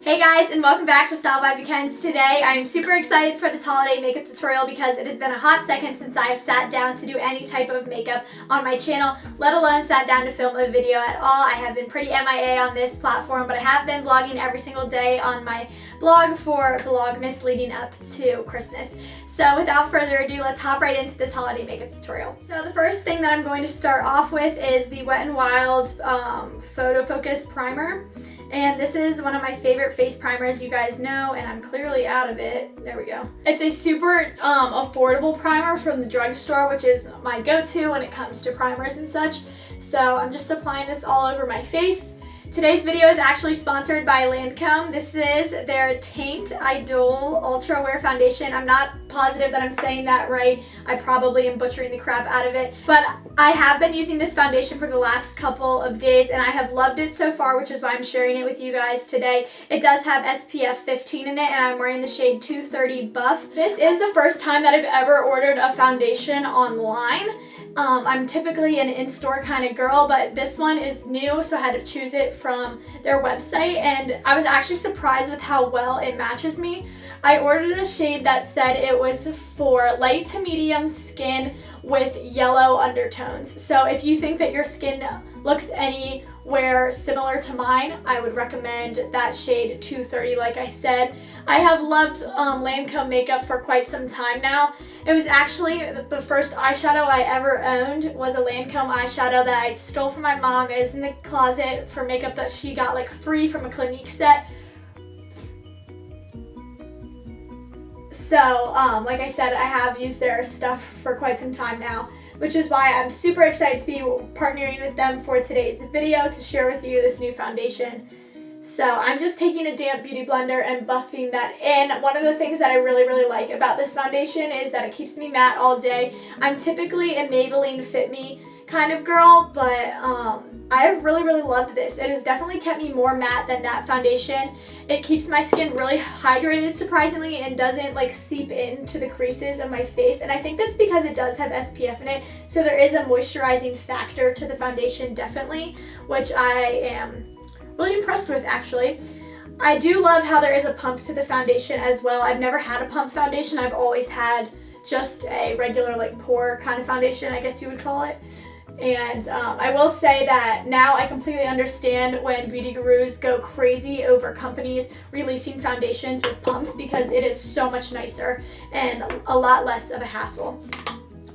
Hey guys, and welcome back to Style by Bekens. Today I'm super excited for this holiday makeup tutorial because it has been a hot second since I've sat down to do any type of makeup on my channel, let alone sat down to film a video at all. I have been pretty MIA on this platform, but I have been vlogging every single day on my blog for Vlogmas leading up to Christmas. So without further ado, let's hop right into this holiday makeup tutorial. So the first thing that I'm going to start off with is the Wet n Wild Photo Focus Primer. And this is one of my favorite face primers, you guys know, and I'm clearly out of it. There we go. It's a super affordable primer from the drugstore, which is my go-to when it comes to primers and such. So I'm just applying this all over my face. Today's video is actually sponsored by Lancome. This is their Teint Idole Ultra Wear Foundation. I'm not positive that I'm saying that right. I probably am butchering the crap out of it. But I have been using this foundation for the last couple of days and I have loved it so far, which is why I'm sharing it with you guys today. It does have SPF 15 in it and I'm wearing the shade 230 Buff. This is the first time that I've ever ordered a foundation online. I'm typically an in-store kind of girl, but this one is new, so I had to choose it from their website, and I was actually surprised with how well it matches me. I ordered a shade that said it was for light to medium skin with yellow undertones. So if you think that your skin looks anywhere similar to mine, I would recommend that shade 230 like I said. I have loved Lancome makeup for quite some time now. It was actually the first eyeshadow I ever owned was a Lancome eyeshadow that I stole from my mom. It was in the closet for makeup that she got like free from a Clinique set. So, like I said, I have used their stuff for quite some time now, which is why I'm super excited to be partnering with them for today's video to share with you this new foundation. So I'm just taking a damp beauty blender and buffing that in. One of the things that I really like about this foundation is that it keeps me matte all day. I'm typically a Maybelline Fit Me kind of girl, but I have really loved this. It has definitely kept me more matte than that foundation. It keeps my skin really hydrated surprisingly and doesn't like seep into the creases of my face, and I think that's because it does have SPF in it, so there is a moisturizing factor to the foundation definitely, which I am really impressed with actually. I do love how there is a pump to the foundation as well. I've never had a pump foundation. I've always had just a regular like pore kind of foundation, I guess you would call it. And I will say that now I completely understand when beauty gurus go crazy over companies releasing foundations with pumps because it is so much nicer and a lot less of a hassle.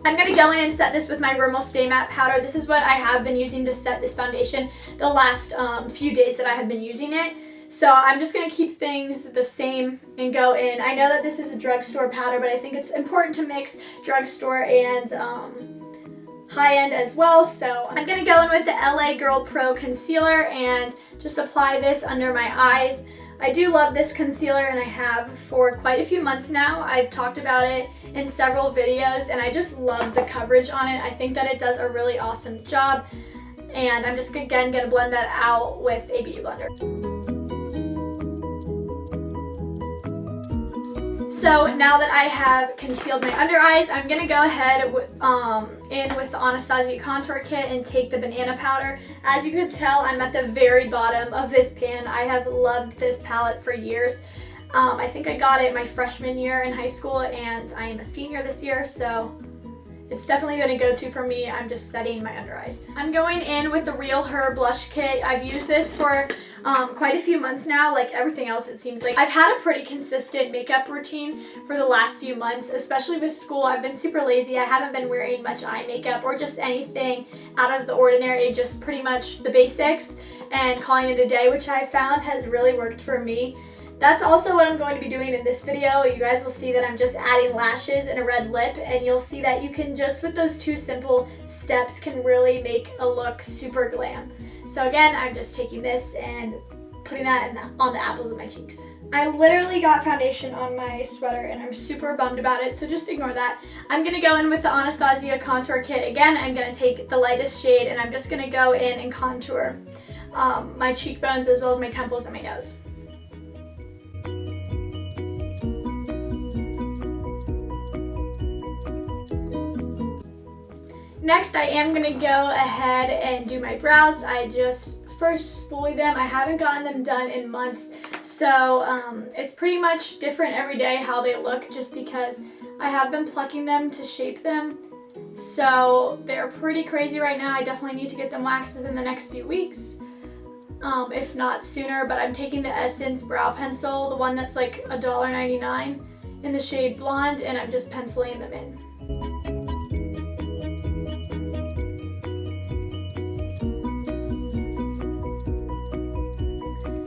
I'm going to go in and set this with my Rimmel Stay Matte powder. This is what I have been using to set this foundation the last few days that I have been using it. So I'm just going to keep things the same and go in. I know that this is a drugstore powder, but I think it's important to mix drugstore and high-end as well. So I'm going to go in with the LA Girl Pro Concealer and just apply this under my eyes. I do love this concealer and I have for quite a few months now. I've talked about it in several videos and I just love the coverage on it. I think that it does a really awesome job, and I'm just again going to blend that out with a beauty blender. So now that I have concealed my under eyes, I'm going to go ahead in with the Anastasia Contour Kit and take the banana powder. As you can tell, I'm at the very bottom of this pan. I have loved this palette for years. I think I got it my freshman year in high school and I am a senior this year, so it's definitely been a go-to for me. I'm just setting my under eyes. I'm going in with the Real Her Blush Kit. I've used this for quite a few months now, like everything else it seems like. I've had a pretty consistent makeup routine for the last few months, especially with school. I've been super lazy. I haven't been wearing much eye makeup or just anything out of the ordinary, just pretty much the basics and calling it a day, which I found has really worked for me. That's also what I'm going to be doing in this video. You guys will see that I'm just adding lashes and a red lip, and you'll see that you can just with those two simple steps can really make a look super glam. So again, I'm just taking this and putting that on the apples of my cheeks. I literally got foundation on my sweater and I'm super bummed about it, so just ignore that. I'm going to go in with the Anastasia Contour Kit. Again, I'm going to take the lightest shade and I'm just going to go in and contour my cheekbones as well as my temples and my nose. Next, I am going to go ahead and do my brows. I just first spoolie them. I haven't gotten them done in months, So it's pretty much different every day how they look, just because I have been plucking them to shape them. So they're pretty crazy right now. I definitely need to get them waxed within the next few weeks, if not sooner. But I'm taking the Essence brow pencil, the one that's like $1.99 in the shade Blonde, and I'm just penciling them in.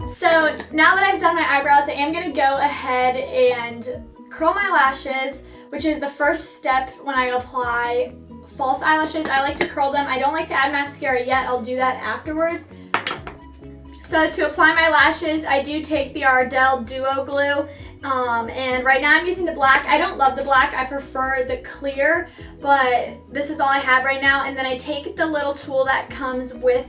So now that I've done my eyebrows, I am gonna go ahead and curl my lashes, which is the first step when I apply false eyelashes. I like to curl them. I don't like to add mascara yet. I'll do that afterwards. So to apply my lashes, I do take the Ardell Duo Glue, and right now I'm using the black. I don't love the black. I prefer the clear, but this is all I have right now. And then I take the little tool that comes with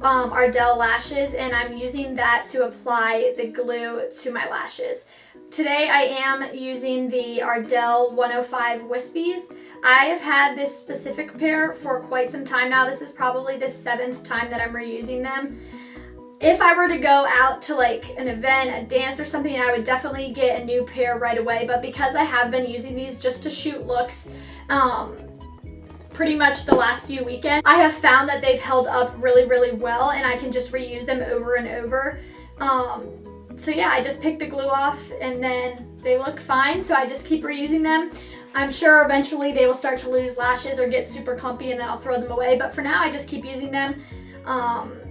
Ardell lashes, and I'm using that to apply the glue to my lashes. Today I am using the Ardell 105 Wispies. I have had this specific pair for quite some time now. This is probably the 7th time that I'm reusing them. If I were to go out to like an event, a dance or something, I would definitely get a new pair right away. But because I have been using these just to shoot looks, pretty much the last few weekends, I have found that they've held up really, really well, and I can just reuse them over and over. So yeah, I just pick the glue off and then they look fine, so I just keep reusing them. I'm sure eventually they will start to lose lashes or get super clumpy, and then I'll throw them away, but for now I just keep using them.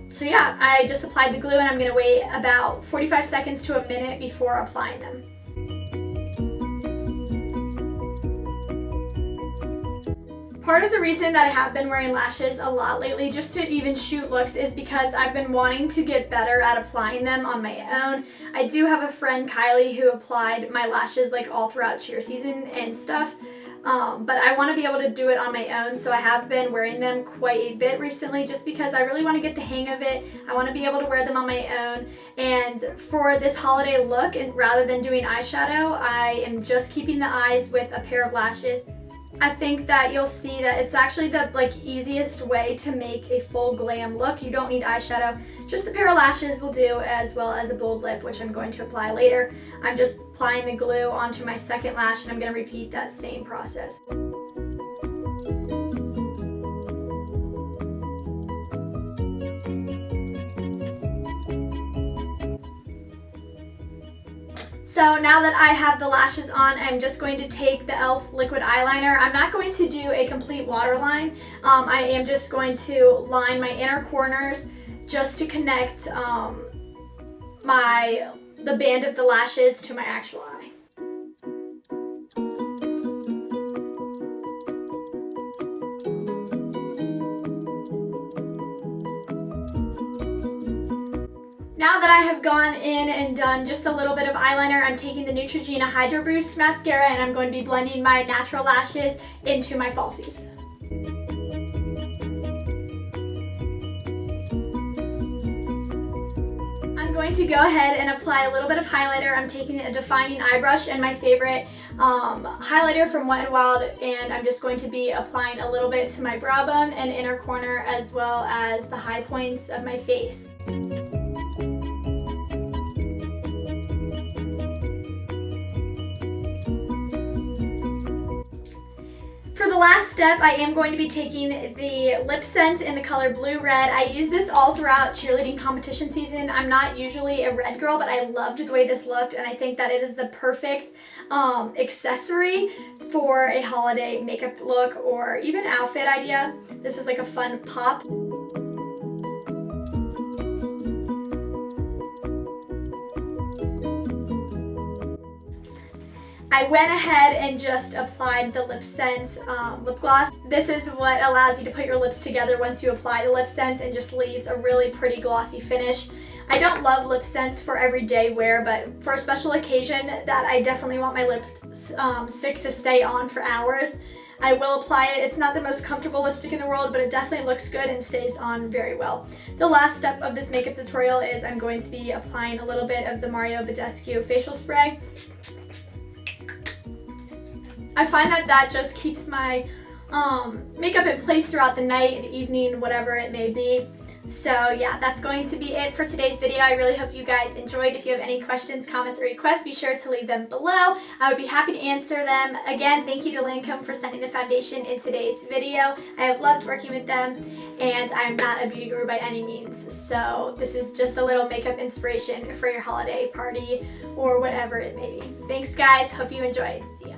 So yeah, I just applied the glue, and I'm gonna wait about 45 seconds to a minute before applying them. Part of the reason that I have been wearing lashes a lot lately, just to even shoot looks, is because I've been wanting to get better at applying them on my own. I do have a friend, Kylie, who applied my lashes like all throughout cheer season and stuff, but I want to be able to do it on my own, so I have been wearing them quite a bit recently, just because I really want to get the hang of it. I want to be able to wear them on my own, and for this holiday look, and rather than doing eyeshadow, I am just keeping the eyes with a pair of lashes. I think that you'll see that it's actually the easiest way to make a full glam look. You don't need eyeshadow. Just a pair of lashes will do, as well as a bold lip, which I'm going to apply later. I'm just applying the glue onto my second lash, and I'm going to repeat that same process. So now that I have the lashes on, I'm just going to take the e.l.f. liquid eyeliner. I'm not going to do a complete waterline. I am just going to line my inner corners just to connect the band of the lashes to my actual eye. Now that I have gone in and done just a little bit of eyeliner, I'm taking the Neutrogena Hydro Boost mascara, and I'm going to be blending my natural lashes into my falsies. I'm going to go ahead and apply a little bit of highlighter. I'm taking a defining eye brush and my favorite highlighter from Wet n Wild, and I'm just going to be applying a little bit to my brow bone and inner corner, as well as the high points of my face. For the last step, I am going to be taking the lip scents in the color Blue Red. I use this all throughout cheerleading competition season. I'm not usually a red girl, but I loved the way this looked, and I think that it is the perfect accessory for a holiday makeup look or even outfit idea. This is like a fun pop. I went ahead and just applied the Lip Sense lip gloss. This is what allows you to put your lips together once you apply the lip sense, and just leaves a really pretty glossy finish. I don't love lip sense for everyday wear, but for a special occasion that I definitely want my lipstick to stay on for hours, I will apply it. It's not the most comfortable lipstick in the world, but it definitely looks good and stays on very well. The last step of this makeup tutorial is I'm going to be applying a little bit of the Mario Badescu facial spray. I find that that just keeps my makeup in place throughout the night and evening, whatever it may be. So yeah, that's going to be it for today's video. I really hope you guys enjoyed. If you have any questions, comments, or requests, be sure to leave them below. I would be happy to answer them. Again, thank you to Lancome for sending the foundation in today's video. I have loved working with them, and I'm not a beauty guru by any means. So this is just a little makeup inspiration for your holiday party or whatever it may be. Thanks guys, hope you enjoyed. See ya.